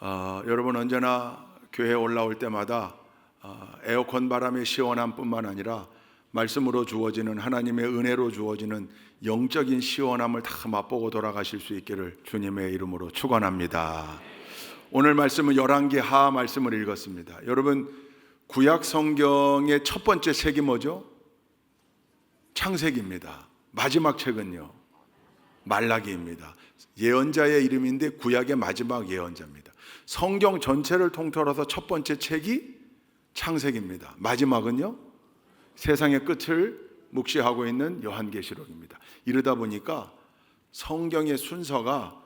여러분 언제나 교회에 올라올 때마다 에어컨 바람의 시원함 뿐만 아니라 말씀으로 주어지는 하나님의 은혜로 주어지는 영적인 시원함을 다 맛보고 돌아가실 수 있기를 주님의 이름으로 축원합니다. 오늘 말씀은 열왕기하 말씀을 읽었습니다. 여러분, 구약 성경의 첫 번째 책이 뭐죠? 창세기입니다. 마지막 책은요, 말라기입니다. 예언자의 이름인데 구약의 마지막 예언자입니다. 성경 전체를 통틀어서 첫 번째 책이 창세기입니다. 마지막은요, 세상의 끝을 묵시하고 있는 요한계시록입니다. 이러다 보니까 성경의 순서가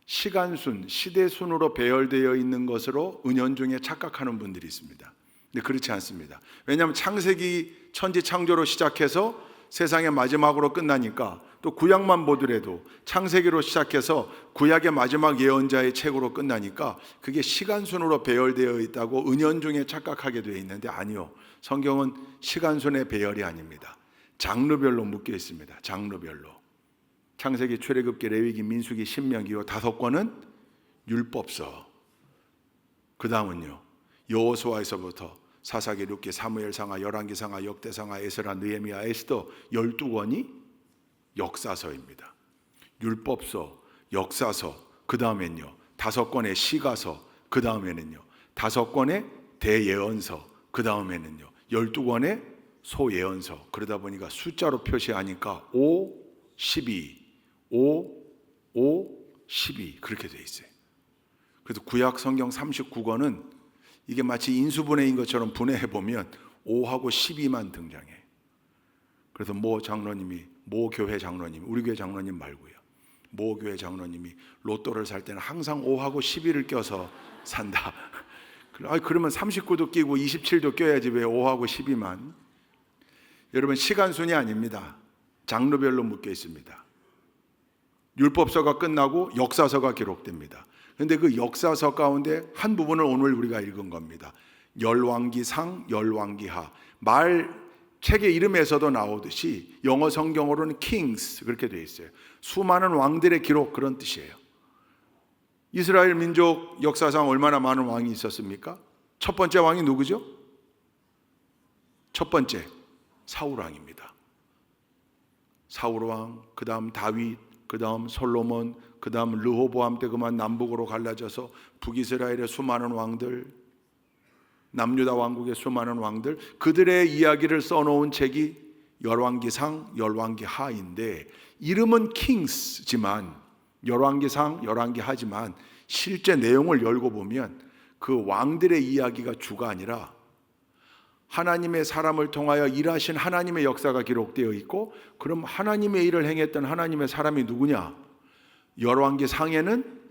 시간순, 시대순으로 배열되어 있는 것으로 은연중에 착각하는 분들이 있습니다. 근데 그렇지 않습니다. 왜냐하면 창세기 천지창조로 시작해서 세상의 마지막으로 끝나니까, 또 구약만 보더라도 창세기로 시작해서 구약의 마지막 예언자의 책으로 끝나니까 그게 시간순으로 배열되어 있다고 은연중에 착각하게 되어 있는데, 아니요, 성경은 시간순의 배열이 아닙니다. 장르별로 묶여 있습니다. 장르별로. 창세기, 출애굽기, 레위기, 민수기, 신명기 요 5권은 율법서, 그 다음은요 여호수아에서부터 사사기, 룻기, 사무엘상하, 열왕기상하, 역대상하, 에스라, 느헤미야, 에스더 12권이 역사서입니다. 율법서, 역사서, 그 다음엔요 5권의 시가서, 그 다음에는요 5권의 대예언서, 그 다음에는요 12권의 소예언서. 그러다 보니까 숫자로 표시하니까 5, 12, 5, 5, 12 그렇게 돼 있어요. 그래서 구약 성경 39권은 이게 마치 인수분해인 것처럼 분해해보면 5하고 12만 등장해. 그래서 모 장로님이, 모 교회 장로님, 우리 교회 장로님 말고요, 모 교회 장로님이 로또를 살 때는 항상 5하고 12를 껴서 산다. 그러면 39도 끼고 27도 껴야지 왜 5하고 12만. 여러분, 시간순이 아닙니다. 장르별로 묶여 있습니다. 율법서가 끝나고 역사서가 기록됩니다. 그런데 그 역사서 가운데 한 부분을 오늘 우리가 읽은 겁니다. 열왕기상, 열왕기하. 책의 이름에서도 나오듯이 영어 성경으로는 Kings 그렇게 되어 있어요. 수많은 왕들의 기록, 그런 뜻이에요. 이스라엘 민족 역사상 얼마나 많은 왕이 있었습니까? 첫 번째 왕이 누구죠? 첫 번째 사울왕입니다. 사울왕, 그 다음 다윗, 그 다음 솔로몬, 그 다음 르호보암 때 그만 남북으로 갈라져서 북이스라엘의 수많은 왕들, 남유다 왕국의 수많은 왕들, 그들의 이야기를 써놓은 책이 열왕기상, 열왕기하인데, 이름은 킹스지만, 열왕기상, 열왕기하지만 실제 내용을 열고 보면 그 왕들의 이야기가 주가 아니라 하나님의 사람을 통하여 일하신 하나님의 역사가 기록되어 있고, 그럼 하나님의 일을 행했던 하나님의 사람이 누구냐? 열왕기상에는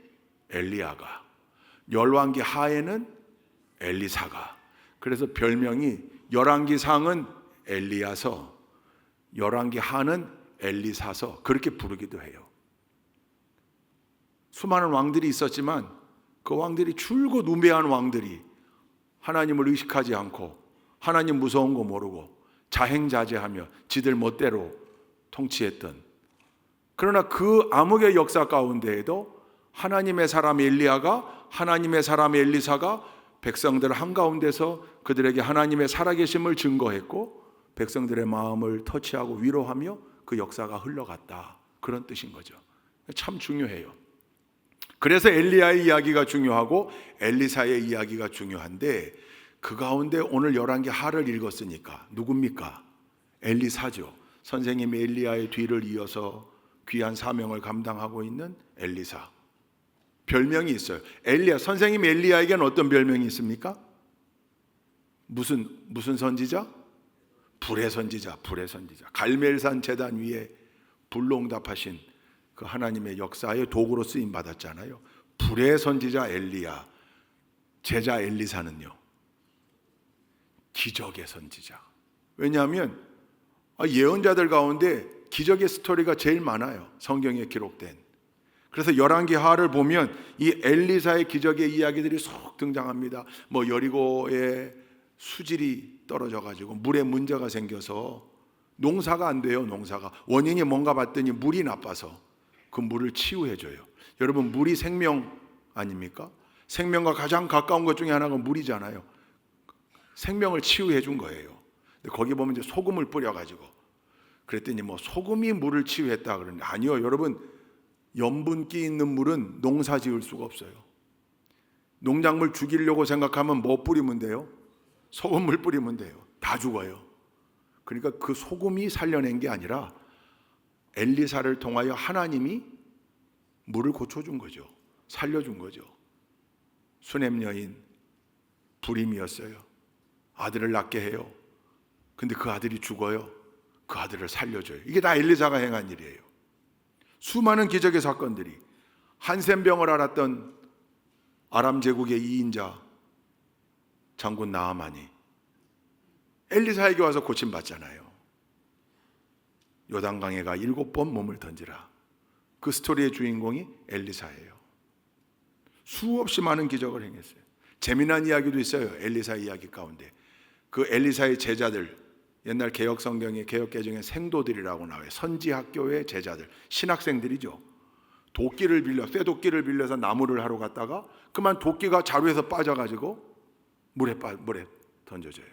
엘리야가, 열왕기하에는 엘리사가. 그래서 별명이 열왕기상은 엘리야서, 열왕기하는 엘리사서, 그렇게 부르기도 해요. 수많은 왕들이 있었지만 그 왕들이 줄곧 우매한 왕들이, 하나님을 의식하지 않고 하나님 무서운 거 모르고 자행자제하며 지들 멋대로 통치했던, 그러나 그 암흑의 역사 가운데에도 하나님의 사람 엘리야가, 하나님의 사람 엘리사가 백성들 한가운데서 그들에게 하나님의 살아계심을 증거했고, 백성들의 마음을 터치하고 위로하며 그 역사가 흘러갔다, 그런 뜻인 거죠. 참 중요해요. 그래서 엘리야의 이야기가 중요하고 엘리사의 이야기가 중요한데, 그 가운데 오늘 열왕기하를 읽었으니까 누굽니까? 엘리사죠. 선생님이 엘리야의 뒤를 이어서 귀한 사명을 감당하고 있는 엘리사. 별명이 있어요. 엘리야, 선생님 엘리야에게는 어떤 별명이 있습니까? 무슨 선지자? 불의 선지자, 불의 선지자. 갈멜산 제단 위에 불로 응답하신 그 하나님의 역사의 도구로 쓰임 받았잖아요. 불의 선지자 엘리야. 제자 엘리사는요, 기적의 선지자. 왜냐하면 예언자들 가운데 기적의 스토리가 제일 많아요, 성경에 기록된. 그래서 열왕기하를 보면 이 엘리사의 기적의 이야기들이 쏙 등장합니다. 뭐 여리고의 수질이 떨어져 가지고 물에 문제가 생겨서 농사가 안 돼요. 농사가 원인이 뭔가 봤더니 물이 나빠서 그 물을 치유해 줘요. 여러분, 물이 생명 아닙니까? 생명과 가장 가까운 것 중에 하나가 물이잖아요. 생명을 치유해 준 거예요. 근데 거기 보면 이제 소금을 뿌려가지고 그랬더니 뭐 소금이 물을 치유했다 그러는데 아니요, 여러분, 염분기 있는 물은 농사 지을 수가 없어요. 농작물 죽이려고 생각하면 뭐 뿌리면 돼요? 소금물 뿌리면 돼요. 다 죽어요. 그러니까 그 소금이 살려낸 게 아니라 엘리사를 통하여 하나님이 물을 고쳐준 거죠. 살려준 거죠. 수냄 여인 불임이었어요. 아들을 낳게 해요. 근데 그 아들이 죽어요. 그 아들을 살려줘요. 이게 다 엘리사가 행한 일이에요. 수많은 기적의 사건들이, 한센병을 앓았던 아람 제국의 2인자 장군 나아만이 엘리사에게 와서 고침받잖아요. 요단강에 가 7번 몸을 던지라. 그 스토리의 주인공이 엘리사예요. 수없이 많은 기적을 행했어요. 재미난 이야기도 있어요. 엘리사 이야기 가운데 그 엘리사의 제자들, 옛날 개혁 성경의 개혁 개정에 생도들이라고 나와요. 선지 학교의 제자들, 신학생들이죠. 도끼를 빌려, 쇠도끼를 빌려서 나무를 하러 갔다가 그만 도끼가 자루에서 빠져가지고 물에 던져져요.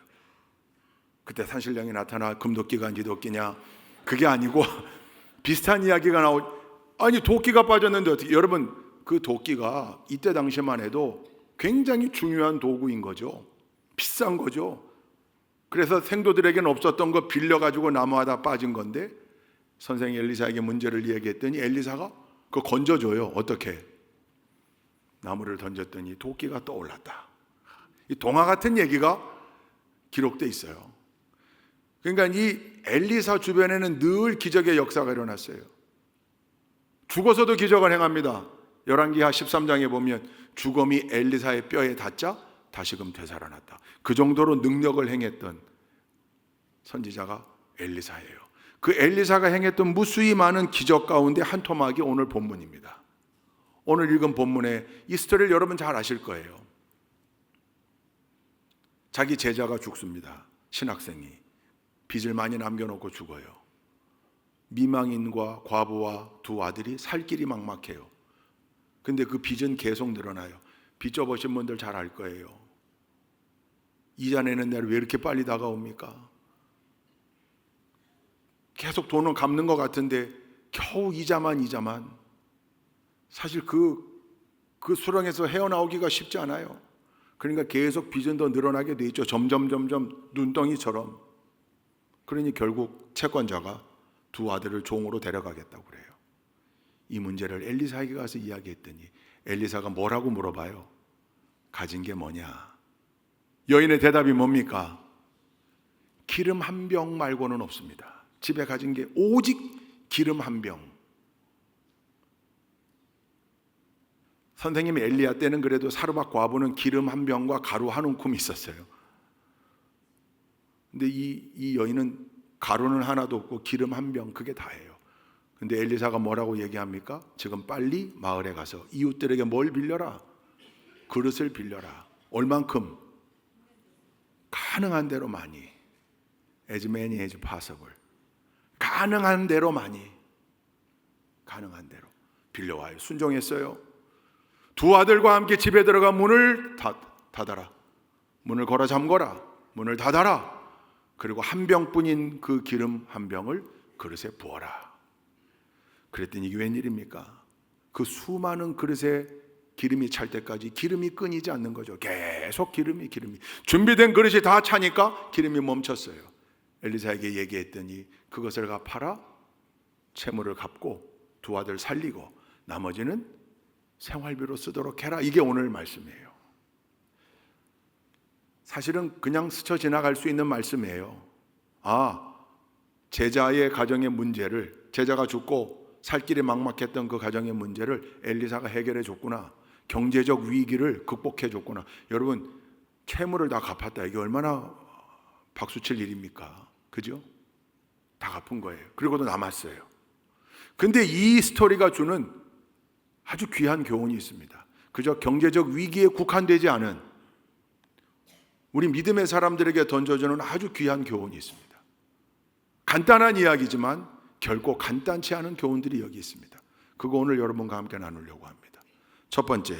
그때 산신령이 나타나 금도끼가 니도끼냐, 그게 아니고 비슷한 이야기가 아니 도끼가 빠졌는데 어떻게, 여러분 그 도끼가 이때 당시만 해도 굉장히 중요한 도구인 거죠. 비싼 거죠. 그래서 생도들에게는 없었던 거 빌려가지고 나무하다 빠진 건데 선생이 엘리사에게 문제를 얘기했더니 엘리사가 그거 건져줘요. 어떻게? 나무를 던졌더니 도끼가 떠올랐다. 이 동화 같은 얘기가 기록돼 있어요. 그러니까 이 엘리사 주변에는 늘 기적의 역사가 일어났어요. 죽어서도 기적을 행합니다. 열왕기하 13장에 보면 죽음이 엘리사의 뼈에 닿자 다시금 되살아났다. 그 정도로 능력을 행했던 선지자가 엘리사예요. 그 엘리사가 행했던 무수히 많은 기적 가운데 한 토막이 오늘 본문입니다. 오늘 읽은 본문의 이 스토리를 여러분 잘 아실 거예요. 자기 제자가 죽습니다. 신학생이 빚을 많이 남겨놓고 죽어요. 미망인과 과부와 두 아들이 살 길이 막막해요. 근데 그 빚은 계속 늘어나요. 빚 져보신 분들 잘 알 거예요. 이자 내는 날 왜 이렇게 빨리 다가옵니까? 계속 돈은 갚는 것 같은데 겨우 이자만. 사실 그 수렁에서 헤어나오기가 쉽지 않아요. 그러니까 계속 빚은 더 늘어나게 돼 있죠. 점점 눈덩이처럼. 그러니 결국 채권자가 두 아들을 종으로 데려가겠다고 그래요. 이 문제를 엘리사에게 가서 이야기했더니 엘리사가 뭐라고 물어봐요? 가진 게 뭐냐? 여인의 대답이 뭡니까? 기름 한 병 말고는 없습니다. 집에 가진 게 오직 기름 한 병. 선생님 엘리야 때는 그래도 사르밧 과부는 기름 한 병과 가루 한 움큼이 있었어요. 근데 이 여인은 가루는 하나도 없고 기름 한 병, 그게 다예요. 근데 엘리사가 뭐라고 얘기합니까? 지금 빨리 마을에 가서 이웃들에게 뭘 빌려라? 그릇을 빌려라. 얼만큼? 가능한 대로 많이. As many as possible. 가능한 대로 많이. 가능한 대로 빌려와요. 순종했어요. 두 아들과 함께 집에 들어가 문을 닫아라. 문을 걸어 잠궈라. 문을 닫아라. 그리고 한 병뿐인 그 기름 한 병을 그릇에 부어라. 그랬더니 이게 웬일입니까? 그 수많은 그릇에 기름이 찰 때까지 기름이 끊이지 않는 거죠. 계속 기름이. 준비된 그릇이 다 차니까 기름이 멈췄어요. 엘리사에게 얘기했더니 그것을 가 팔아 채무를 갚고 두 아들 살리고 나머지는 생활비로 쓰도록 해라. 이게 오늘 말씀이에요. 사실은 그냥 스쳐 지나갈 수 있는 말씀이에요. 제자의 가정의 문제를, 제자가 죽고 살 길이 막막했던 그 가정의 문제를 엘리사가 해결해 줬구나. 경제적 위기를 극복해 줬구나. 여러분, 채무를 다 갚았다. 이게 얼마나 박수칠 일입니까? 그죠? 다 갚은 거예요. 그리고도 남았어요. 근데 이 스토리가 주는 아주 귀한 교훈이 있습니다. 그저 경제적 위기에 국한되지 않은 우리 믿음의 사람들에게 던져주는 아주 귀한 교훈이 있습니다. 간단한 이야기지만 결코 간단치 않은 교훈들이 여기 있습니다. 그거 오늘 여러분과 함께 나누려고 합니다. 첫 번째,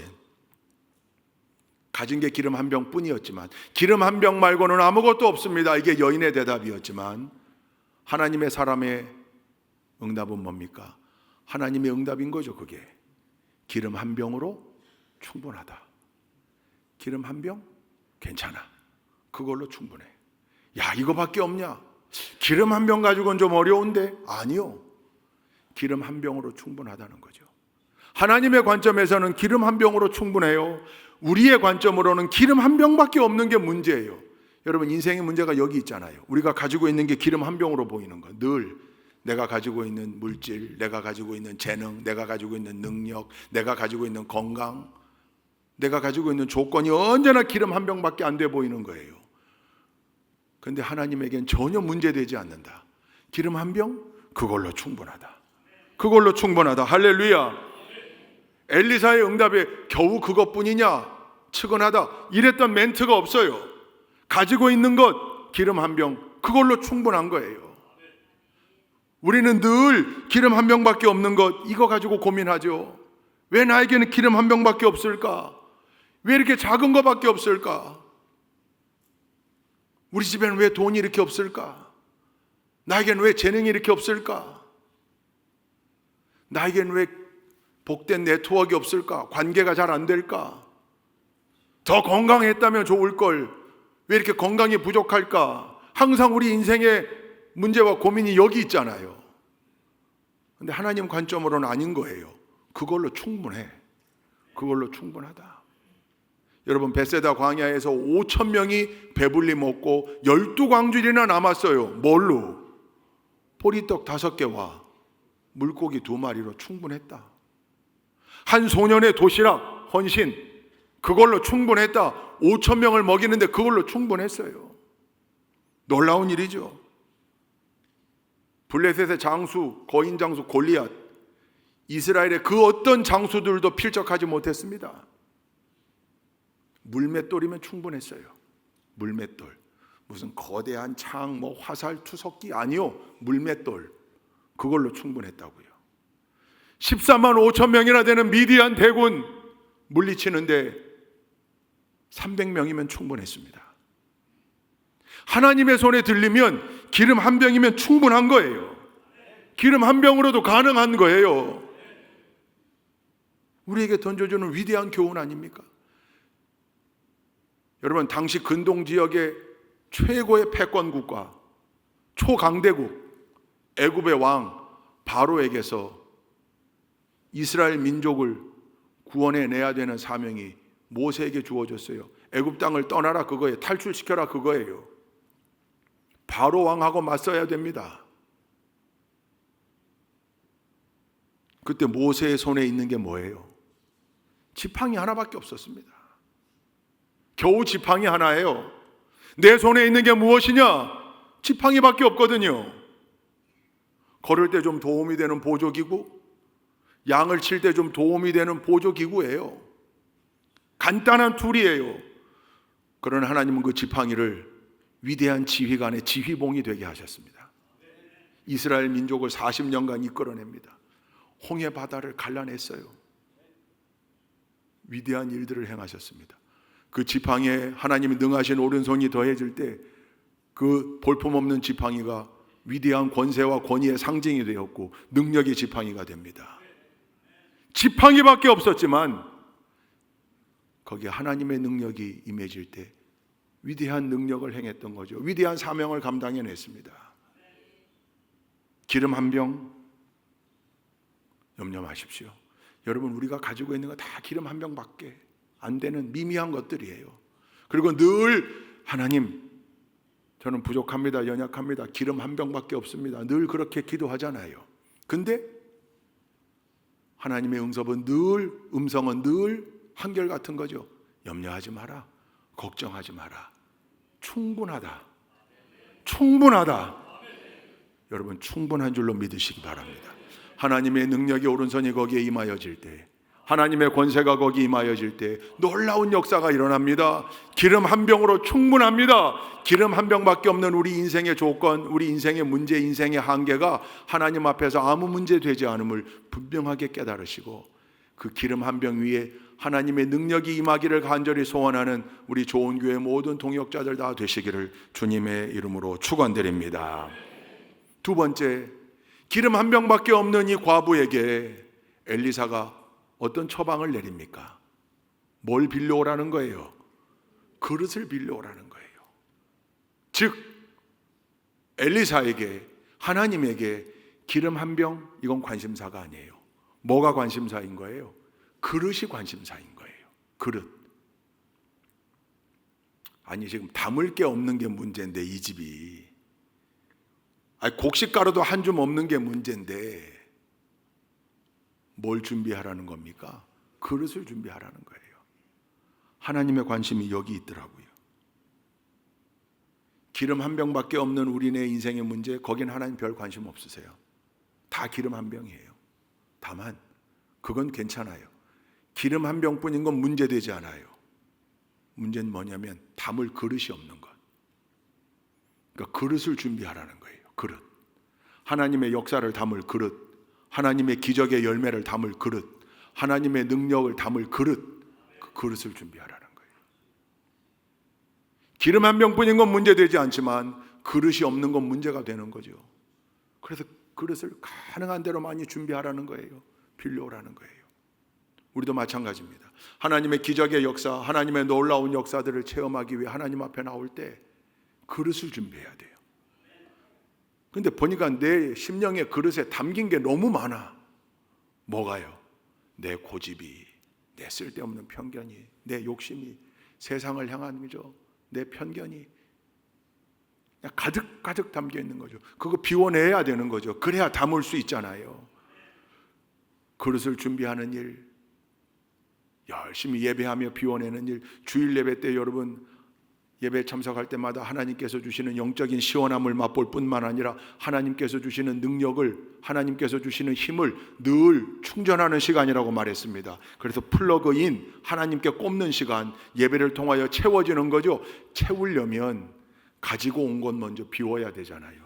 가진 게 기름 한 병뿐이었지만, 기름 한 병 말고는 아무것도 없습니다. 이게 여인의 대답이었지만, 하나님의 사람의 응답은 뭡니까? 하나님의 응답인 거죠. 그게 기름 한 병으로 충분하다. 기름 한 병? 괜찮아. 그걸로 충분해. 야, 이거밖에 없냐? 기름 한 병 가지고는 좀 어려운데? 아니요. 기름 한 병으로 충분하다는 거죠. 하나님의 관점에서는 기름 한 병으로 충분해요. 우리의 관점으로는 기름 한 병밖에 없는 게 문제예요. 여러분, 인생의 문제가 여기 있잖아요. 우리가 가지고 있는 게 기름 한 병으로 보이는 거. 늘 내가 가지고 있는 물질, 내가 가지고 있는 재능, 내가 가지고 있는 능력, 내가 가지고 있는 건강, 내가 가지고 있는 조건이 언제나 기름 한 병밖에 안 돼 보이는 거예요. 그런데 하나님에겐 전혀 문제되지 않는다. 기름 한 병? 그걸로 충분하다. 그걸로 충분하다. 할렐루야. 엘리사의 응답에 겨우 그것뿐이냐? 측은하다. 이랬던 멘트가 없어요. 가지고 있는 것, 기름 한 병, 그걸로 충분한 거예요. 우리는 늘 기름 한 병밖에 없는 것, 이거 가지고 고민하죠. 왜 나에게는 기름 한 병밖에 없을까? 왜 이렇게 작은 것밖에 없을까? 우리 집에는 왜 돈이 이렇게 없을까? 나에게는 왜 재능이 이렇게 없을까? 나에게는 왜 복된 네트워크가 없을까? 관계가 잘 안 될까? 더 건강했다면 좋을걸. 왜 이렇게 건강이 부족할까? 항상 우리 인생의 문제와 고민이 여기 있잖아요. 근데 하나님 관점으로는 아닌 거예요. 그걸로 충분해. 그걸로 충분하다. 여러분, 벳세다 광야에서 5천 명이 배불리 먹고 12광줄이나 남았어요. 뭘로? 보리떡 5개와 물고기 2마리로 충분했다. 한 소년의 도시락, 헌신, 그걸로 충분했다. 5천 명을 먹이는데 그걸로 충분했어요. 놀라운 일이죠. 블레셋의 장수, 거인 장수 골리앗, 이스라엘의 그 어떤 장수들도 필적하지 못했습니다. 물맷돌이면 충분했어요. 물맷돌. 무슨 거대한 창, 화살, 투석기 아니요. 물맷돌. 그걸로 충분했다고요. 14만 5천 명이나 되는 미디안 대군 물리치는데 300명이면 충분했습니다. 하나님의 손에 들리면 기름 한 병이면 충분한 거예요. 기름 한 병으로도 가능한 거예요. 우리에게 던져주는 위대한 교훈 아닙니까? 여러분, 당시 근동 지역의 최고의 패권 국가, 초강대국 애굽의 왕 바로에게서 이스라엘 민족을 구원해 내야 되는 사명이 모세에게 주어졌어요. 애굽 땅을 떠나라 그거예요. 탈출시켜라 그거예요. 바로 왕하고 맞서야 됩니다. 그때 모세의 손에 있는 게 뭐예요? 지팡이 하나밖에 없었습니다. 겨우 지팡이 하나예요. 내 손에 있는 게 무엇이냐? 지팡이밖에 없거든요. 걸을 때 좀 도움이 되는 보조기구, 양을 칠 때 좀 도움이 되는 보조기구예요. 간단한 툴이에요. 그러나 하나님은 그 지팡이를 위대한 지휘관의 지휘봉이 되게 하셨습니다. 이스라엘 민족을 40년간 이끌어냅니다. 홍해 바다를 갈라냈어요. 위대한 일들을 행하셨습니다. 그 지팡이에 하나님이 능하신 오른손이 더해질 때 그 볼품없는 지팡이가 위대한 권세와 권위의 상징이 되었고 능력의 지팡이가 됩니다. 지팡이밖에 없었지만 거기에 하나님의 능력이 임해질 때 위대한 능력을 행했던 거죠. 위대한 사명을 감당해냈습니다. 기름 한 병 염려 마십시오. 여러분, 우리가 가지고 있는 거 다 기름 한 병밖에 안 되는 미미한 것들이에요. 그리고 늘 하나님, 저는 부족합니다. 연약합니다. 기름 한 병밖에 없습니다. 늘 그렇게 기도하잖아요. 근데 하나님의 음성은 늘 한결같은 거죠. 염려하지 마라. 걱정하지 마라. 충분하다. 충분하다. 여러분, 충분한 줄로 믿으시기 바랍니다. 하나님의 능력이 오른손이 거기에 임하여질 때, 하나님의 권세가 거기 임하여질 때 놀라운 역사가 일어납니다. 기름 한 병으로 충분합니다. 기름 한 병밖에 없는 우리 인생의 조건, 우리 인생의 문제, 인생의 한계가 하나님 앞에서 아무 문제 되지 않음을 분명하게 깨달으시고 그 기름 한 병 위에 하나님의 능력이 임하기를 간절히 소원하는 우리 좋은 교회 모든 동역자들 다 되시기를 주님의 이름으로 축원드립니다. 두 번째, 기름 한 병밖에 없는 이 과부에게 엘리사가 어떤 처방을 내립니까? 뭘 빌려오라는 거예요? 그릇을 빌려오라는 거예요. 즉 엘리사에게, 하나님에게 기름 한 병, 이건 관심사가 아니에요. 뭐가 관심사인 거예요? 그릇이 관심사인 거예요. 그릇. 아니 지금 담을 게 없는 게 문제인데 이 집이, 아니 곡식가루도 한 줌 없는 게 문제인데 뭘 준비하라는 겁니까? 그릇을 준비하라는 거예요. 하나님의 관심이 여기 있더라고요. 기름 한 병밖에 없는 우리네 인생의 문제, 거긴 하나님 별 관심 없으세요. 다 기름 한 병이에요. 다만 그건 괜찮아요. 기름 한 병뿐인 건 문제되지 않아요. 문제는 뭐냐면 담을 그릇이 없는 것. 그러니까 그릇을 준비하라는 거예요. 그릇. 하나님의 역사를 담을 그릇, 하나님의 기적의 열매를 담을 그릇, 하나님의 능력을 담을 그릇, 그 그릇을 준비하라는 거예요. 기름 한 병뿐인 건 문제되지 않지만 그릇이 없는 건 문제가 되는 거죠. 그래서 그릇을 가능한 대로 많이 준비하라는 거예요. 빌려오라는 거예요. 우리도 마찬가지입니다. 하나님의 기적의 역사, 하나님의 놀라운 역사들을 체험하기 위해 하나님 앞에 나올 때 그릇을 준비해야 돼요. 근데 보니까 내 심령의 그릇에 담긴 게 너무 많아. 뭐가요? 내 고집이, 내 쓸데없는 편견이, 내 욕심이, 세상을 향한 거죠. 내 편견이 그냥 가득 담겨 있는 거죠. 그거 비워내야 되는 거죠. 그래야 담을 수 있잖아요. 그릇을 준비하는 일, 열심히 예배하며 비워내는 일. 주일 예배 때 여러분 예배 참석할 때마다 하나님께서 주시는 영적인 시원함을 맛볼 뿐만 아니라 하나님께서 주시는 능력을, 하나님께서 주시는 힘을 늘 충전하는 시간이라고 말했습니다. 그래서 플러그인, 하나님께 꼽는 시간, 예배를 통하여 채워지는 거죠. 채우려면 가지고 온 것 먼저 비워야 되잖아요.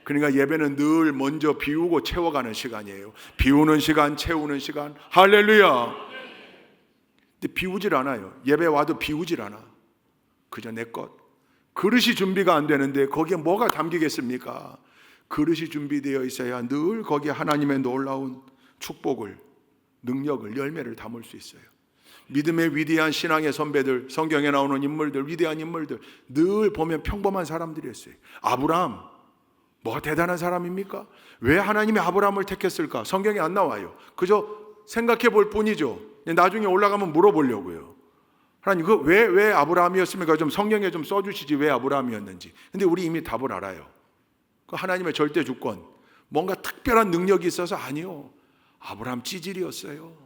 그러니까 예배는 늘 먼저 비우고 채워가는 시간이에요. 비우는 시간, 채우는 시간. 할렐루야. 근데 비우질 않아요. 예배 와도 비우질 않아. 그저 내 것. 그릇이 준비가 안 되는데 거기에 뭐가 담기겠습니까? 그릇이 준비되어 있어야 늘 거기에 하나님의 놀라운 축복을, 능력을, 열매를 담을 수 있어요. 믿음의 위대한 신앙의 선배들, 성경에 나오는 인물들, 위대한 인물들 늘 보면 평범한 사람들이었어요. 아브라함, 뭐가 대단한 사람입니까? 왜 하나님이 아브라함을 택했을까? 성경에 안 나와요. 그저 생각해 볼 뿐이죠. 나중에 올라가면 물어보려고요. 하나님, 그 왜 아브라함이었습니까? 좀 성경에 좀 써주시지, 왜 아브라함이었는지. 근데 우리 이미 답을 알아요. 그 하나님의 절대 주권, 뭔가 특별한 능력이 있어서 아니요. 아브라함 찌질이었어요.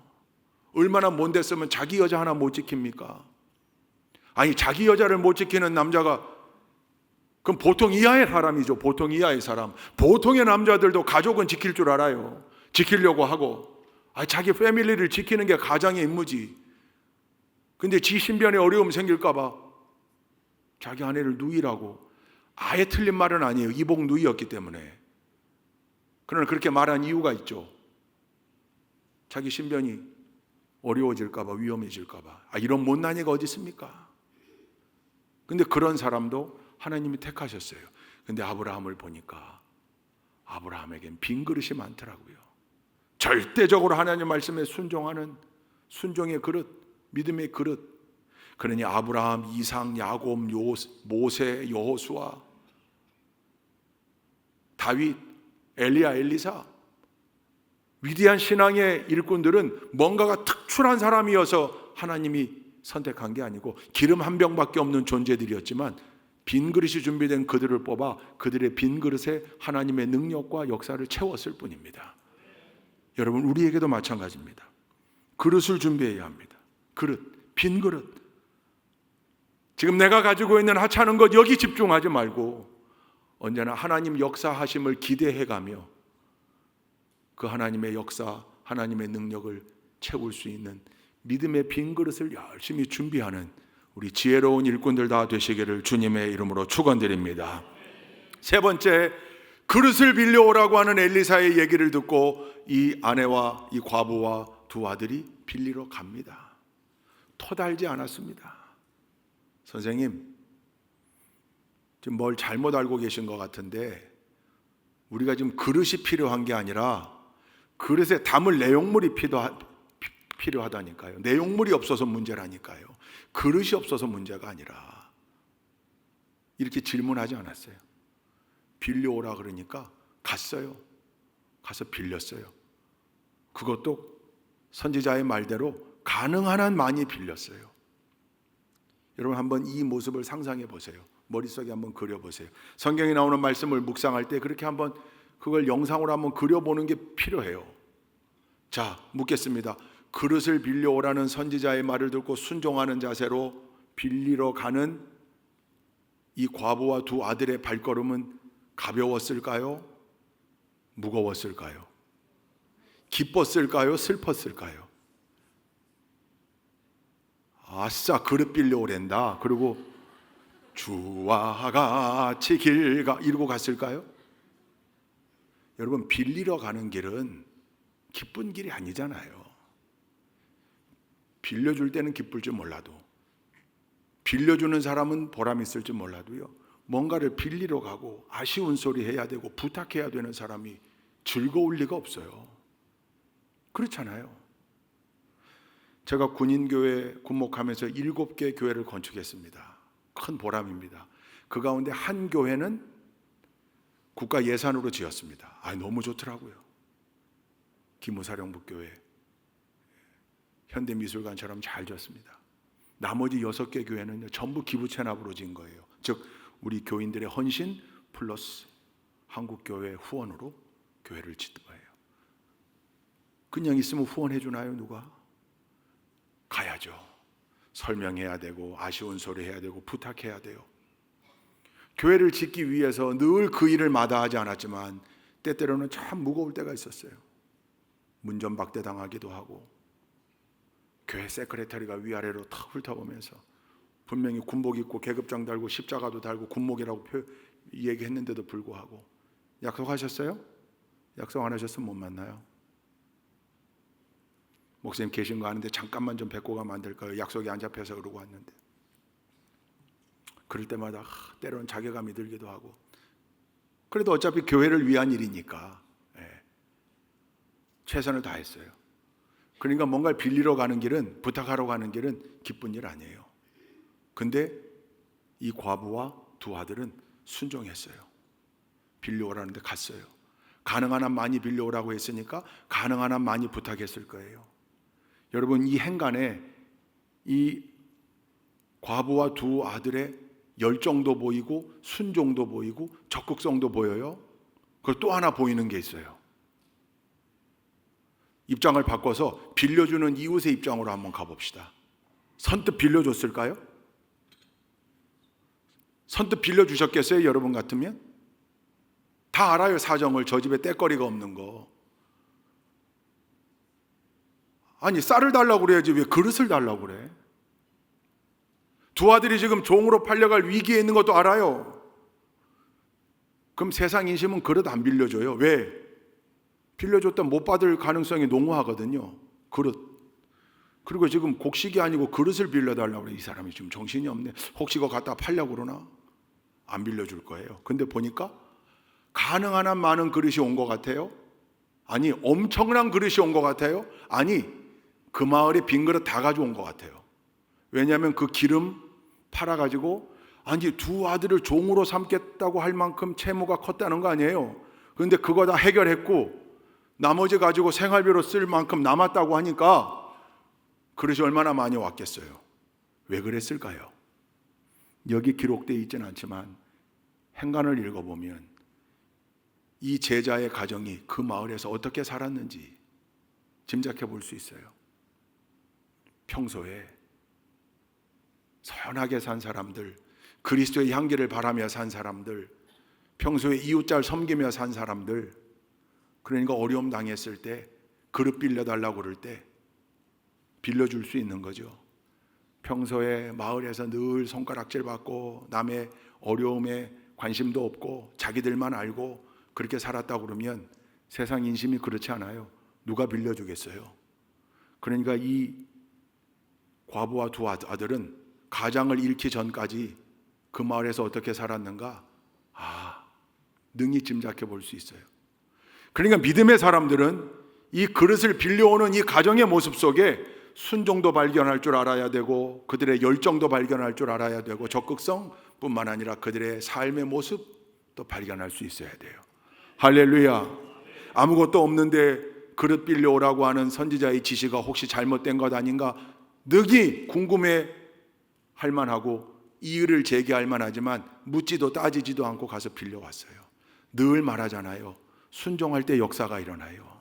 얼마나 못됐으면 자기 여자 하나 못 지킵니까? 아니, 자기 여자를 못 지키는 남자가 그럼 보통 이하의 사람이죠. 보통 이하의 사람. 보통의 남자들도 가족은 지킬 줄 알아요. 지키려고 하고. 자기 패밀리를 지키는 게 가장의 임무지. 근데 지 신변에 어려움 생길까 봐 자기 아내를 누이라고. 아예 틀린 말은 아니에요. 이복 누이였기 때문에. 그러나 그렇게 말한 이유가 있죠. 자기 신변이 어려워질까 봐, 위험해질까 봐. 이런 못난이가 어디 있습니까? 근데 그런 사람도 하나님이 택하셨어요. 근데 아브라함을 보니까 아브라함에겐 빈 그릇이 많더라고요. 절대적으로 하나님 말씀에 순종하는 순종의 그릇, 믿음의 그릇. 그러니 아브라함, 이삭, 야곱, 모세, 여호수아, 다윗, 엘리야, 엘리사, 위대한 신앙의 일꾼들은 뭔가가 특출한 사람이어서 하나님이 선택한 게 아니고 기름 한 병밖에 없는 존재들이었지만 빈 그릇이 준비된 그들을 뽑아 그들의 빈 그릇에 하나님의 능력과 역사를 채웠을 뿐입니다. 여러분, 우리에게도 마찬가지입니다. 그릇을 준비해야 합니다. 그릇, 빈 그릇. 지금 내가 가지고 있는 하찮은 것 여기 집중하지 말고 언제나 하나님 역사하심을 기대해가며 그 하나님의 역사, 하나님의 능력을 채울 수 있는 믿음의 빈 그릇을 열심히 준비하는 우리 지혜로운 일꾼들 다 되시기를 주님의 이름으로 축원드립니다. 세 번째, 그릇을 빌려오라고 하는 엘리사의 얘기를 듣고 이 아내와 이 과부와 두 아들이 빌리러 갑니다. 터달지 않았습니다. 선생님, 지금 뭘 잘못 알고 계신 것 같은데 우리가 지금 그릇이 필요한 게 아니라 그릇에 담을 내용물이 필요하다니까요. 내용물이 없어서 문제라니까요. 그릇이 없어서 문제가 아니라. 이렇게 질문하지 않았어요. 빌려오라 그러니까 갔어요. 가서 빌렸어요. 그것도 선지자의 말대로 가능한 한 많이 빌렸어요. 여러분 한번 이 모습을 상상해 보세요. 머릿속에 한번 그려보세요. 성경에 나오는 말씀을 묵상할 때 그렇게 한번 그걸 영상으로 한번 그려보는 게 필요해요. 자, 묻겠습니다. 그릇을 빌려오라는 선지자의 말을 듣고 순종하는 자세로 빌리러 가는 이 과부와 두 아들의 발걸음은 가벼웠을까요? 무거웠을까요? 기뻤을까요? 슬펐을까요? 아싸, 그릇 빌려오랜다. 그리고 주와 같이 길가 이러고 갔을까요? 여러분, 빌리러 가는 길은 기쁜 길이 아니잖아요. 빌려줄 때는 기쁠 줄 몰라도, 빌려주는 사람은 보람 있을 줄 몰라도요, 뭔가를 빌리러 가고 아쉬운 소리 해야 되고 부탁해야 되는 사람이 즐거울 리가 없어요. 그렇잖아요. 제가 군인교회 군목하면서 7개 교회를 건축했습니다. 큰 보람입니다. 그 가운데 한 교회는 국가 예산으로 지었습니다. 너무 좋더라고요. 기무사령부 교회, 현대미술관처럼 잘 지었습니다. 나머지 6개 교회는 전부 기부 체납으로 지은 거예요. 즉 우리 교인들의 헌신 플러스 한국교회 후원으로 교회를 짓는 거예요. 그냥 있으면 후원해 주나요? 누가? 가야죠. 설명해야 되고 아쉬운 소리 해야 되고 부탁해야 돼요. 교회를 짓기 위해서 늘 그 일을 마다하지 않았지만 때때로는 참 무거울 때가 있었어요. 문전박대 당하기도 하고 교회 세크레터리가 위아래로 탁 훑어보면서 분명히 군복 입고 계급장 달고 십자가도 달고 군목이라고 얘기했는데도 불구하고 약속하셨어요? 약속 안 하셨으면 못 만나요. 목사님 계신 거 아는데 잠깐만 좀 뵙고 가면 안 될까요? 약속이 안 잡혀서 그러고 왔는데. 그럴 때마다 때로는 자괴감이 들기도 하고, 그래도 어차피 교회를 위한 일이니까 최선을 다했어요. 그러니까 뭔가를 빌리러 가는 길은, 부탁하러 가는 길은 기쁜 일 아니에요. 근데 이 과부와 두 아들은 순종했어요. 빌려오라는데 갔어요. 가능한 한 많이 빌려오라고 했으니까 가능한 한 많이 부탁했을 거예요. 여러분, 이 행간에 이 과부와 두 아들의 열정도 보이고 순종도 보이고 적극성도 보여요. 그리고 또 하나 보이는 게 있어요. 입장을 바꿔서 빌려주는 이웃의 입장으로 한번 가봅시다. 선뜻 빌려줬을까요? 선뜻 빌려주셨겠어요? 여러분 같으면? 다 알아요, 사정을. 저 집에 떼거리가 없는 거. 아니, 쌀을 달라고 그래야지 왜 그릇을 달라고 그래? 두 아들이 지금 종으로 팔려갈 위기에 있는 것도 알아요. 그럼 세상 인심은 그릇 안 빌려줘요. 왜? 빌려줬다면 못 받을 가능성이 농후하거든요. 그릇. 그리고 지금 곡식이 아니고 그릇을 빌려달라고 그래. 이 사람이 지금 정신이 없네. 혹시 그거 갖다 팔려고 그러나? 안 빌려줄 거예요. 근데 보니까 가능한 한 많은 그릇이 온 것 같아요. 아니, 엄청난 그릇이 온 것 같아요. 아니, 그 마을에 빈 그릇 다 가져온 것 같아요. 왜냐하면 그 기름 팔아가지고, 아니, 두 아들을 종으로 삼겠다고 할 만큼 채무가 컸다는 거 아니에요. 그런데 그거 다 해결했고 나머지 가지고 생활비로 쓸 만큼 남았다고 하니까 그릇이 얼마나 많이 왔겠어요. 왜 그랬을까요? 여기 기록되어 있지는 않지만 행간을 읽어보면 이 제자의 가정이 그 마을에서 어떻게 살았는지 짐작해 볼 수 있어요. 평소에 선하게 산 사람들, 그리스도의 향기를 바라며 산 사람들, 평소에 이웃잘 섬기며 산 사람들, 그러니까 어려움 당했을 때 그릇 빌려달라고 그럴 때 빌려줄 수 있는 거죠. 평소에 마을에서 늘 손가락질 받고 남의 어려움에 관심도 없고 자기들만 알고 그렇게 살았다고 그러면 세상 인심이 그렇지 않아요. 누가 빌려주겠어요? 그러니까 이 과부와 두 아들은 가장을 잃기 전까지 그 마을에서 어떻게 살았는가? 능히 짐작해 볼 수 있어요. 그러니까 믿음의 사람들은 이 그릇을 빌려오는 이 가정의 모습 속에 순종도 발견할 줄 알아야 되고, 그들의 열정도 발견할 줄 알아야 되고, 적극성뿐만 아니라 그들의 삶의 모습도 발견할 수 있어야 돼요. 할렐루야. 아무것도 없는데 그릇 빌려오라고 하는 선지자의 지시가 혹시 잘못된 것 아닌가 능히 궁금해 할 만하고 이의를 제기할 만하지만 묻지도 따지지도 않고 가서 빌려왔어요. 늘 말하잖아요. 순종할 때 역사가 일어나요.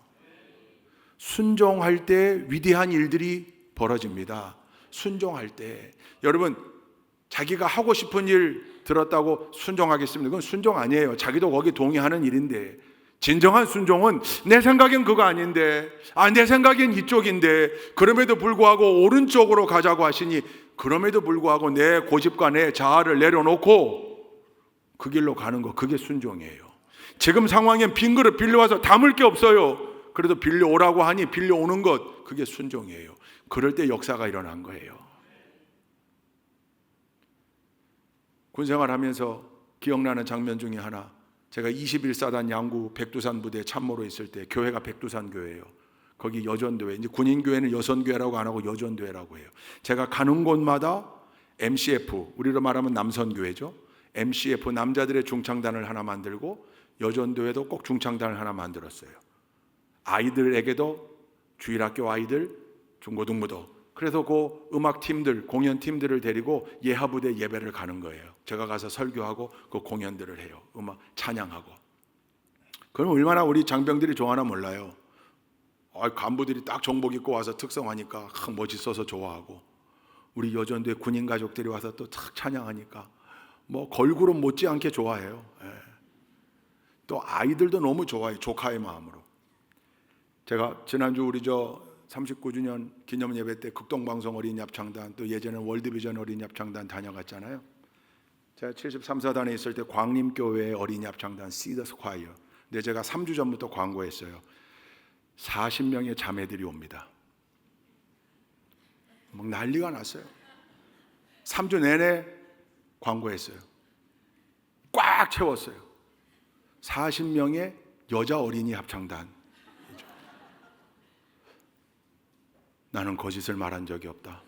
순종할 때 위대한 일들이 벌어집니다. 순종할 때. 여러분, 자기가 하고 싶은 일 들었다고 순종하겠습니다. 그건 순종 아니에요. 자기도 거기 동의하는 일인데, 진정한 순종은 내 생각엔 그거 아닌데, 내 생각엔 이쪽인데, 그럼에도 불구하고 오른쪽으로 가자고 하시니, 그럼에도 불구하고 내 고집과 내 자아를 내려놓고 그 길로 가는 거, 그게 순종이에요. 지금 상황엔 빈 그릇 빌려와서 담을 게 없어요. 그래도 빌려오라고 하니 빌려오는 것, 그게 순종이에요. 그럴 때 역사가 일어난 거예요. 군생활하면서 기억나는 장면 중에 하나, 제가 21사단 양구 백두산 부대 참모로 있을 때, 교회가 백두산 교회예요. 거기 여전교회, 이제 군인교회는 여선교회라고 안 하고 여전교회라고 해요. 제가 가는 곳마다 MCF, 우리로 말하면 남선교회죠. MCF, 남자들의 중창단을 하나 만들고, 여전교회도 꼭 중창단을 하나 만들었어요. 아이들에게도, 주일학교 아이들, 중고등부도. 그래서 그 음악팀들, 공연팀들을 데리고 예하부대 예배를 가는 거예요. 제가 가서 설교하고 그 공연들을 해요. 음악 찬양하고. 그럼 얼마나 우리 장병들이 좋아하나 몰라요. 간부들이 딱 정복 입고 와서 특성하니까 멋있어서 좋아하고, 우리 여전도의 군인 가족들이 와서 또 탁 찬양하니까 뭐 걸그룹 못지않게 좋아해요. 또 아이들도 너무 좋아해요. 조카의 마음으로. 제가 지난주 우리 39주년 기념 예배 때 극동방송 어린이 합창단, 또 예전에 월드비전 어린이 합창단 다녀갔잖아요. 제가 73사단에 있을 때 광림교회 어린이 합창단 시더스 콰이어. 근데 제가 3주 전부터 광고했어요. 40명의 자매들이 옵니다. 막 난리가 났어요. 3주 내내 광고했어요. 꽉 채웠어요. 40명의 여자 어린이 합창단. 나는 거짓을 말한 적이 없다.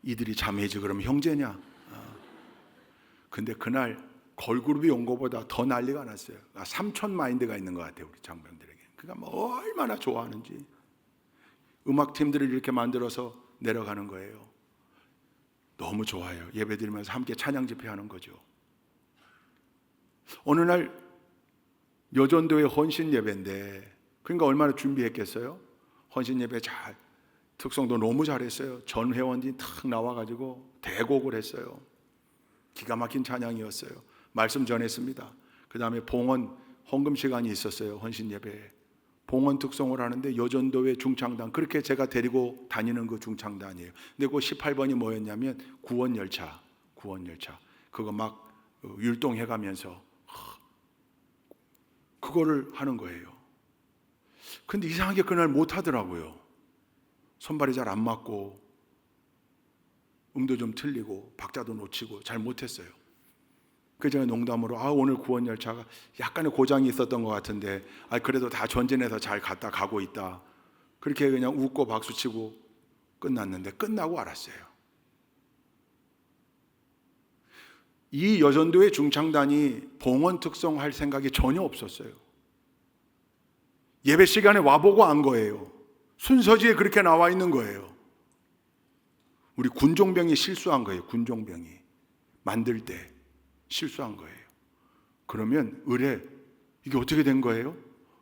이들이 자매지 그러면 형제냐? 근데 그날 걸그룹이 온 것보다 더 난리가 났어요. 삼촌 마인드가 있는 것 같아요, 우리 장병들에게. 그러니까 뭐 얼마나 좋아하는지. 음악팀들을 이렇게 만들어서 내려가는 거예요. 너무 좋아요. 예배드리면서 함께 찬양 집회하는 거죠. 어느 날 여전도의 헌신 예배인데, 그러니까 얼마나 준비했겠어요? 헌신 예배 잘, 특성도 너무 잘했어요. 전 회원들이 탁 나와가지고 대곡을 했어요. 기가 막힌 찬양이었어요. 말씀 전했습니다. 그 다음에 봉헌 헌금 시간이 있었어요. 헌신 예배에 봉헌 특송을 하는데 여전도의 중창단, 그렇게 제가 데리고 다니는 그 중창단이에요. 근데 그 18번이 뭐였냐면 구원열차. 그거 막 율동해가면서 그거를 하는 거예요. 근데 이상하게 그날 못 하더라고요. 손발이 잘 안 맞고 음도 좀 틀리고 박자도 놓치고 잘 못했어요. 그 전에 농담으로 오늘 구원열차가 약간의 고장이 있었던 것 같은데 그래도 다 전진해서 잘 갔다 가고 있다. 그렇게 그냥 웃고 박수치고 끝났는데, 끝나고 알았어요. 이 여전도의 중창단이 봉헌 특성할 생각이 전혀 없었어요. 예배 시간에 와보고 안 거예요. 순서지에 그렇게 나와 있는 거예요. 우리 군종병이 실수한 거예요. 군종병이 만들 때 실수한 거예요. 그러면 의뢰, 이게 어떻게 된 거예요?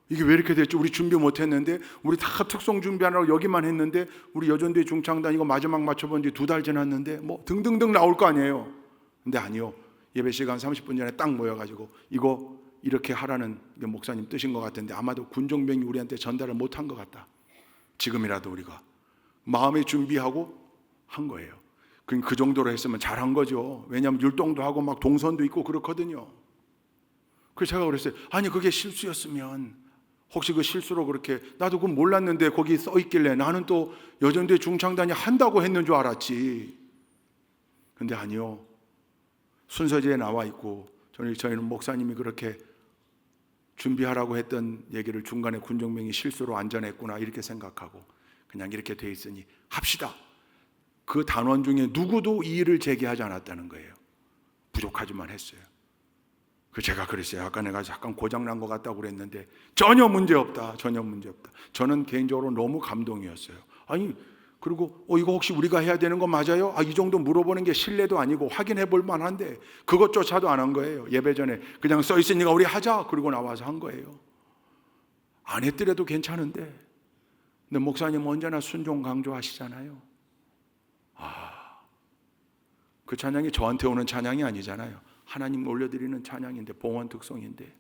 이게 왜 이렇게 됐죠? 우리 준비 못했는데, 우리 다 특송 준비하느라고 여기만 했는데, 우리 여전도의 중창단 이거 마지막 맞춰본 지 2달 지났는데 뭐 등등등 나올 거 아니에요. 근데 아니요, 예배 시간 30분 전에 딱 모여가지고 이거 이렇게 하라는 게 목사님 뜻인 것 같은데 아마도 군종병이 우리한테 전달을 못한 것 같다. 지금이라도 우리가 마음의 준비하고 한 거예요. 그 정도로 했으면 잘한 거죠. 왜냐하면 율동도 하고 막 동선도 있고 그렇거든요. 그래서 제가 그랬어요. 아니 그게 실수였으면 혹시 그 실수로 그렇게 나도 그건 몰랐는데 거기 써 있길래 나는 또 여전대 중창단이 한다고 했는 줄 알았지. 근데 아니요. 순서지에 나와 있고 저희는 목사님이 그렇게 준비하라고 했던 얘기를 중간에 군정명이 실수로 안 전했구나 이렇게 생각하고 그냥 이렇게 돼 있으니 합시다. 그 단원 중에 누구도 이의를 제기하지 않았다는 거예요. 부족하지만 했어요. 제가 그랬어요. 아까 내가 잠깐 고장난 것 같다고 그랬는데 전혀 문제없다. 전혀 문제없다. 저는 개인적으로 너무 감동이었어요. 아니 그리고 이거 혹시 우리가 해야 되는 거 맞아요? 이 정도 물어보는 게 신뢰도 아니고 확인해 볼 만한데 그것조차도 안 한 거예요. 예배 전에 그냥 써 있으니까 우리 하자. 그리고 나와서 한 거예요. 안 했더라도 괜찮은데. 근데 목사님 언제나 순종 강조하시잖아요. 그 찬양이 저한테 오는 찬양이 아니잖아요. 하나님 올려드리는 찬양인데 봉헌 특성인데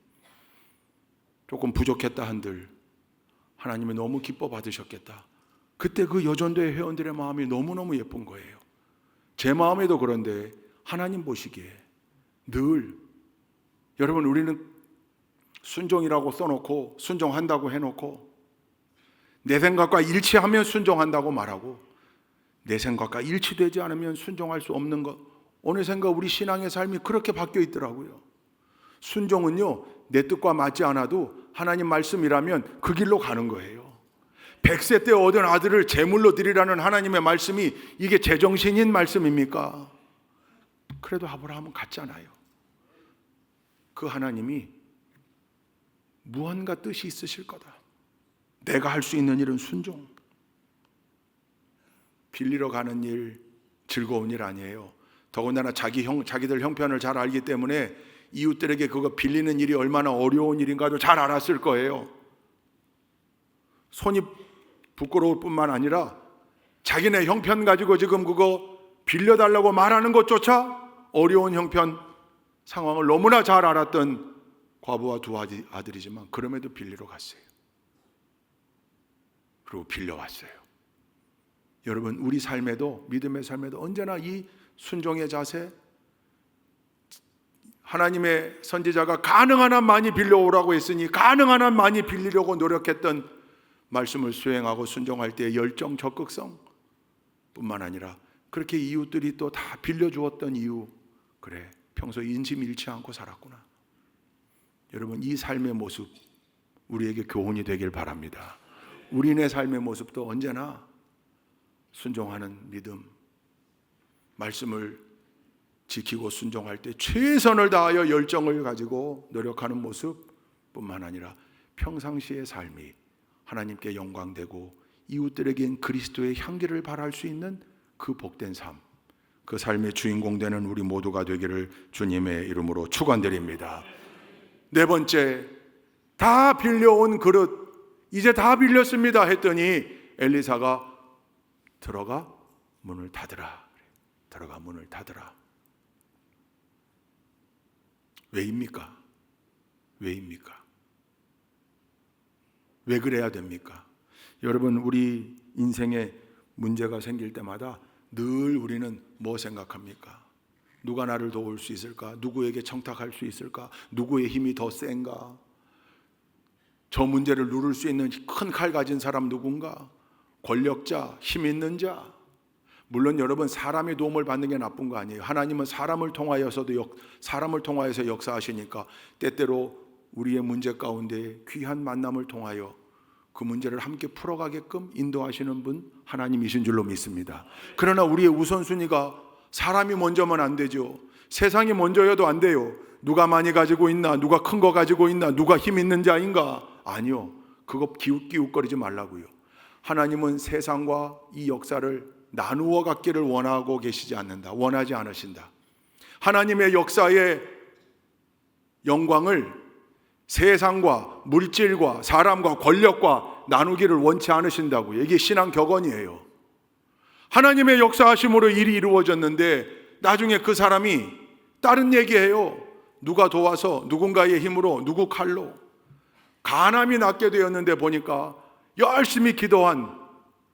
조금 부족했다 한들 하나님이 너무 기뻐 받으셨겠다. 그때 그 여전도의 회원들의 마음이 너무너무 예쁜 거예요. 제 마음에도 그런데 하나님 보시기에 늘 여러분 우리는 순종이라고 써놓고 순종한다고 해놓고 내 생각과 일치하면 순종한다고 말하고 내 생각과 일치되지 않으면 순종할 수 없는 것. 어느샌가 우리 신앙의 삶이 그렇게 바뀌어 있더라고요. 순종은요 내 뜻과 맞지 않아도 하나님 말씀이라면 그 길로 가는 거예요. 100세 때 얻은 아들을 제물로 드리라는 하나님의 말씀이 이게 제정신인 말씀입니까? 그래도 아브라함은 갔잖아요. 그 하나님이 무언가 뜻이 있으실 거다. 내가 할 수 있는 일은 순종. 빌리러 가는 일 즐거운 일 아니에요. 더군다나 자기들 형편을 잘 알기 때문에 이웃들에게 그거 빌리는 일이 얼마나 어려운 일인가도 잘 알았을 거예요. 손이 부끄러울 뿐만 아니라 자기네 형편 가지고 지금 그거 빌려달라고 말하는 것조차 어려운 형편 상황을 너무나 잘 알았던 과부와 두 아들이지만 그럼에도 빌리러 갔어요. 그리고 빌려왔어요. 여러분 우리 삶에도 믿음의 삶에도 언제나 이 순종의 자세, 하나님의 선지자가 가능한 한 많이 빌려오라고 했으니 가능한 한 많이 빌리려고 노력했던 말씀을 수행하고 순종할 때의 열정, 적극성 뿐만 아니라 그렇게 이웃들이 또 다 빌려주었던 이유, 그래 평소 인심 잃지 않고 살았구나. 여러분 이 삶의 모습 우리에게 교훈이 되길 바랍니다. 우리네 삶의 모습도 언제나 순종하는 믿음, 말씀을 지키고 순종할 때 최선을 다하여 열정을 가지고 노력하는 모습뿐만 아니라 평상시의 삶이 하나님께 영광되고 이웃들에겐 그리스도의 향기를 발할 수 있는 그 복된 삶, 그 삶의 주인공 되는 우리 모두가 되기를 주님의 이름으로 축원드립니다. 네 번째, 다 빌려온 그릇 이제 다 빌렸습니다 했더니 엘리사가 들어가 문을 닫으라. 들어가 문을 닫으라. 왜입니까? 왜입니까? 왜 그래야 됩니까? 여러분 우리 인생에 문제가 생길 때마다 늘 우리는 뭐 생각합니까? 누가 나를 도울 수 있을까? 누구에게 청탁할 수 있을까? 누구의 힘이 더 센가? 저 문제를 누를 수 있는 큰 칼 가진 사람 누군가? 권력자, 힘 있는 자. 물론 여러분 사람의 도움을 받는 게 나쁜 거 아니에요. 하나님은 사람을 통하여서 역사하시니까 때때로 우리의 문제 가운데 귀한 만남을 통하여 그 문제를 함께 풀어가게끔 인도하시는 분 하나님이신 줄로 믿습니다. 그러나 우리의 우선순위가 사람이 먼저면 안 되죠. 세상이 먼저여도 안 돼요. 누가 많이 가지고 있나, 누가 큰 거 가지고 있나, 누가 힘 있는 자인가. 아니요, 그거 기웃기웃거리지 말라고요. 하나님은 세상과 이 역사를 나누어 갖기를 원하고 계시지 않는다. 원하지 않으신다. 하나님의 역사의 영광을 세상과 물질과 사람과 권력과 나누기를 원치 않으신다고요. 이게 신앙 격언이에요. 하나님의 역사하심으로 일이 이루어졌는데 나중에 그 사람이 다른 얘기해요. 누가 도와서, 누군가의 힘으로, 누구 칼로. 간암이 낫게 되었는데 보니까 열심히 기도한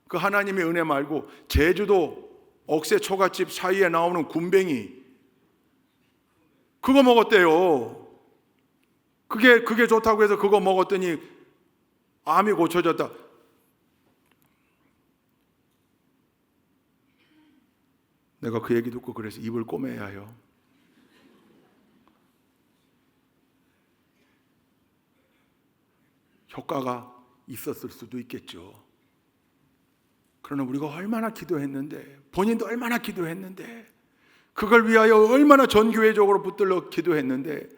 그 하나님의 은혜 말고 제주도 억새 초가집 사이에 나오는 군뱅이 그거 먹었대요. 그게 좋다고 해서 그거 먹었더니 암이 고쳐졌다. 내가 그 얘기 듣고 그래서 입을 꼬매야 해요. 효과가 있었을 수도 있겠죠. 그러나 우리가 얼마나 기도했는데, 본인도 얼마나 기도했는데, 그걸 위하여 얼마나 전교회적으로 붙들러 기도했는데,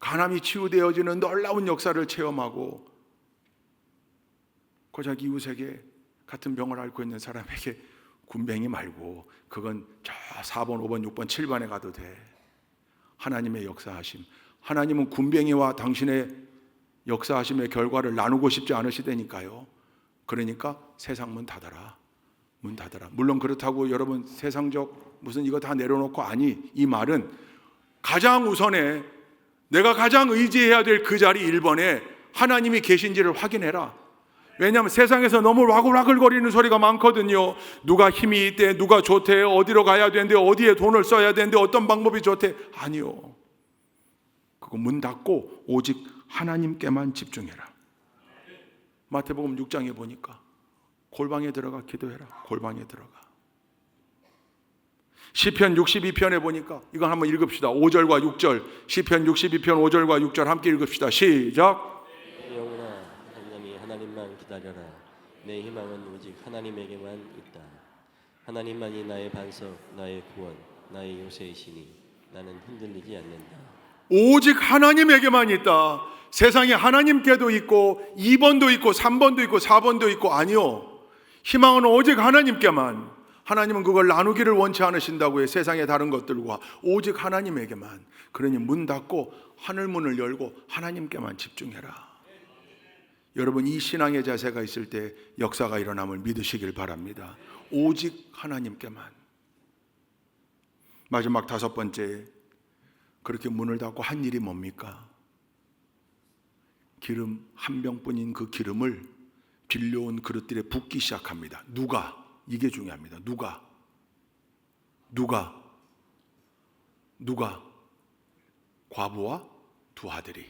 간암이 치유되어지는 놀라운 역사를 체험하고 고작 이웃에게 같은 병을 앓고 있는 사람에게 군뱅이 말고 그건 저 4번, 5번, 6번, 7번에 가도 돼. 하나님의 역사하심. 하나님은 군뱅이와 당신의 역사하심의 결과를 나누고 싶지 않으시다니까요. 그러니까 세상 문 닫아라. 문 닫아라. 물론 그렇다고 여러분 세상적 무슨 이거 다 내려놓고, 아니, 이 말은 가장 우선에 내가 가장 의지해야 될 그 자리 1번에 하나님이 계신지를 확인해라. 왜냐하면 세상에서 너무 와글와글거리는 소리가 많거든요. 누가 힘이 있대, 누가 좋대, 어디로 가야 되는데, 어디에 돈을 써야 되는데, 어떤 방법이 좋대. 아니요. 그거 문 닫고 오직 하나님께만 집중해라. 마태복음 6장에 보니까 골방에 들어가 기도해라. 골방에 들어가. 시편 62편에 보니까 이건 한번 읽읍시다. 5절과 6절. 시편 62편 5절과 6절 함께 읽읍시다. 시작. 내 영혼아, 하나님이 하나님만 기다려라. 내 희망은 오직 하나님에게만 있다. 하나님만이 나의 반석, 나의 구원, 나의 요새이시니 나는 흔들리지 않는다. 오직 하나님에게만 있다. 세상에 하나님께도 있고 2번도 있고 3번도 있고 4번도 있고, 아니요. 희망은 오직 하나님께만. 하나님은 그걸 나누기를 원치 않으신다고요. 세상의 다른 것들과 오직 하나님에게만. 그러니 문 닫고 하늘 문을 열고 하나님께만 집중해라. 여러분, 이 신앙의 자세가 있을 때 역사가 일어남을 믿으시길 바랍니다. 오직 하나님께만. 마지막 5번째, 그렇게 문을 닫고 한 일이 뭡니까? 기름 한 병뿐인 그 기름을 빌려온 그릇들에 붓기 시작합니다. 누가? 이게 중요합니다. 누가? 과부와 두 아들이.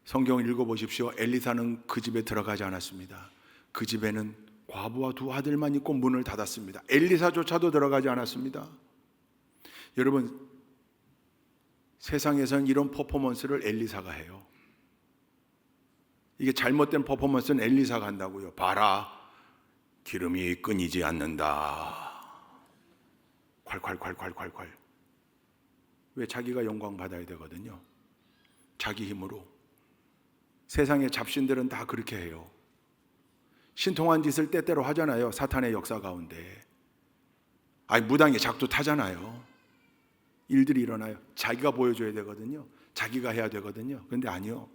성경을 읽어보십시오. 엘리사는 그 집에 들어가지 않았습니다. 그 집에는 과부와 두 아들만 있고 문을 닫았습니다. 엘리사조차도 들어가지 않았습니다. 여러분, 세상에선 이런 퍼포먼스를 엘리사가 해요. 이게 잘못된 퍼포먼스는 엘리사가 한다고요. 봐라, 기름이 끊이지 않는다. 콸콸콸콸콸콸. 왜? 자기가 영광 받아야 되거든요. 자기 힘으로. 세상의 잡신들은 다 그렇게 해요. 신통한 짓을 때때로 하잖아요. 사탄의 역사 가운데. 무당이 작두 타잖아요. 일들이 일어나요. 자기가 보여줘야 되거든요. 자기가 해야 되거든요. 그런데 아니요.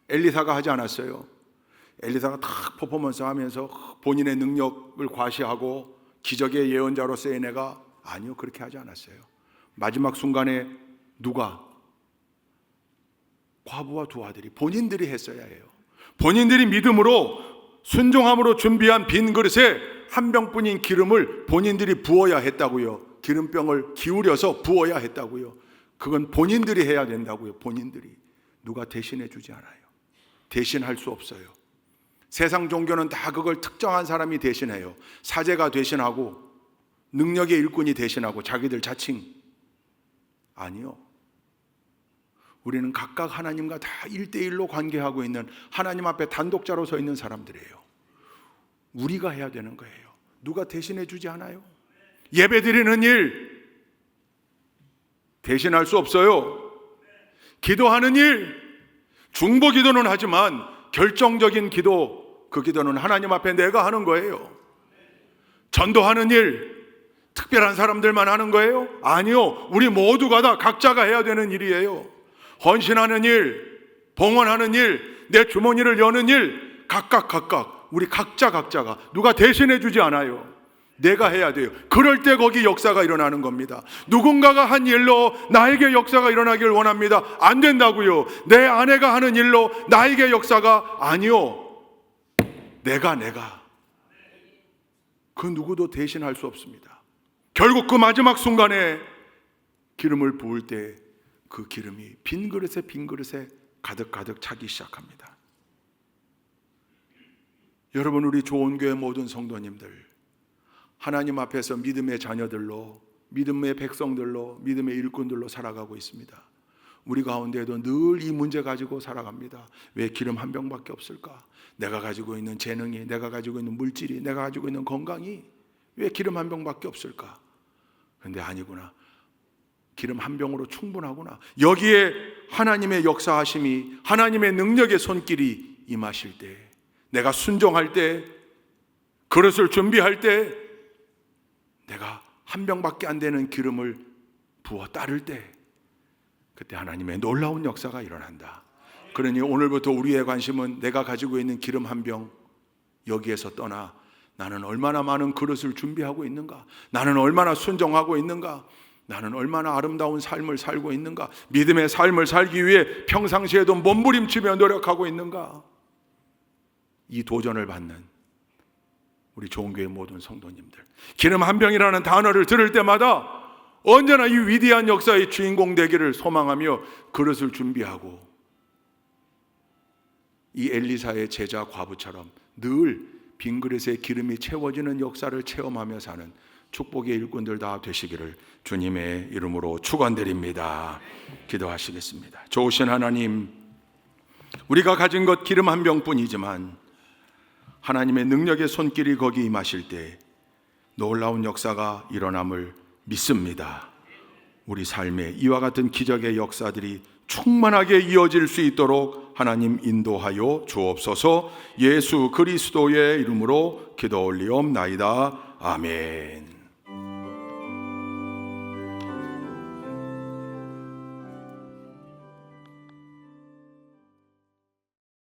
엘리사가 하지 않았어요. 엘리사가 탁 퍼포먼스 하면서 본인의 능력을 과시하고 기적의 예언자로서의 내가, 아니요, 그렇게 하지 않았어요. 마지막 순간에 누가? 과부와 두 아들이 본인들이 했어야 해요. 본인들이 믿음으로 순종함으로 준비한 빈 그릇에 한 병뿐인 기름을 본인들이 부어야 했다고요. 기름병을 기울여서 부어야 했다고요. 그건 본인들이 해야 된다고요. 본인들이. 누가 대신해 주지 않아요. 대신할 수 없어요. 세상 종교는 다 그걸 특정한 사람이 대신해요. 사제가 대신하고 능력의 일꾼이 대신하고 자기들 자칭. 아니요. 우리는 각각 하나님과 다 1대1로 관계하고 있는, 하나님 앞에 단독자로 서 있는 사람들이에요. 우리가 해야 되는 거예요. 누가 대신해 주지 않아요. 예배 드리는 일 대신할 수 없어요. 기도하는 일, 중보 기도는 하지만 결정적인 기도, 그 기도는 하나님 앞에 내가 하는 거예요. 전도하는 일, 특별한 사람들만 하는 거예요? 아니요. 우리 모두가 다 각자가 해야 되는 일이에요. 헌신하는 일, 봉헌하는 일, 내 주머니를 여는 일, 각각 우리 각자가 누가 대신해 주지 않아요. 내가 해야 돼요. 그럴 때 거기 역사가 일어나는 겁니다. 누군가가 한 일로 나에게 역사가 일어나길 원합니다. 안 된다고요. 내 아내가 하는 일로 나에게 역사가, 아니요. 내가 그 누구도 대신할 수 없습니다. 결국 그 마지막 순간에 기름을 부을 때 그 기름이 빈 그릇에 가득 차기 시작합니다. 여러분, 우리 좋은 교회 모든 성도님들, 하나님 앞에서 믿음의 자녀들로, 믿음의 백성들로, 믿음의 일꾼들로 살아가고 있습니다. 우리 가운데에도 늘 이 문제 가지고 살아갑니다. 왜 기름 한 병밖에 없을까? 내가 가지고 있는 재능이, 내가 가지고 있는 물질이, 내가 가지고 있는 건강이 왜 기름 한 병밖에 없을까? 근데 아니구나. 기름 한 병으로 충분하구나. 여기에 하나님의 역사하심이, 하나님의 능력의 손길이 임하실 때, 내가 순종할 때, 그릇을 준비할 때, 내가 한 병밖에 안 되는 기름을 부어 따를 때, 그때 하나님의 놀라운 역사가 일어난다. 그러니 오늘부터 우리의 관심은 내가 가지고 있는 기름 한 병, 여기에서 떠나 나는 얼마나 많은 그릇을 준비하고 있는가? 나는 얼마나 순종하고 있는가? 나는 얼마나 아름다운 삶을 살고 있는가? 믿음의 삶을 살기 위해 평상시에도 몸부림치며 노력하고 있는가? 이 도전을 받는 우리 좋은 교회 모든 성도님들, 기름 한 병이라는 단어를 들을 때마다 언제나 이 위대한 역사의 주인공 되기를 소망하며 그릇을 준비하고, 이 엘리사의 제자 과부처럼 늘 빈 그릇에 기름이 채워지는 역사를 체험하며 사는 축복의 일꾼들 다 되시기를 주님의 이름으로 축원드립니다. 기도하시겠습니다. 좋으신 하나님, 우리가 가진 것 기름 한 병뿐이지만 하나님의 능력의 손길이 거기 임하실 때 놀라운 역사가 일어남을 믿습니다. 우리 삶에 이와 같은 기적의 역사들이 충만하게 이어질 수 있도록 하나님 인도하여 주옵소서. 예수 그리스도의 이름으로 기도 올리옵나이다. 아멘.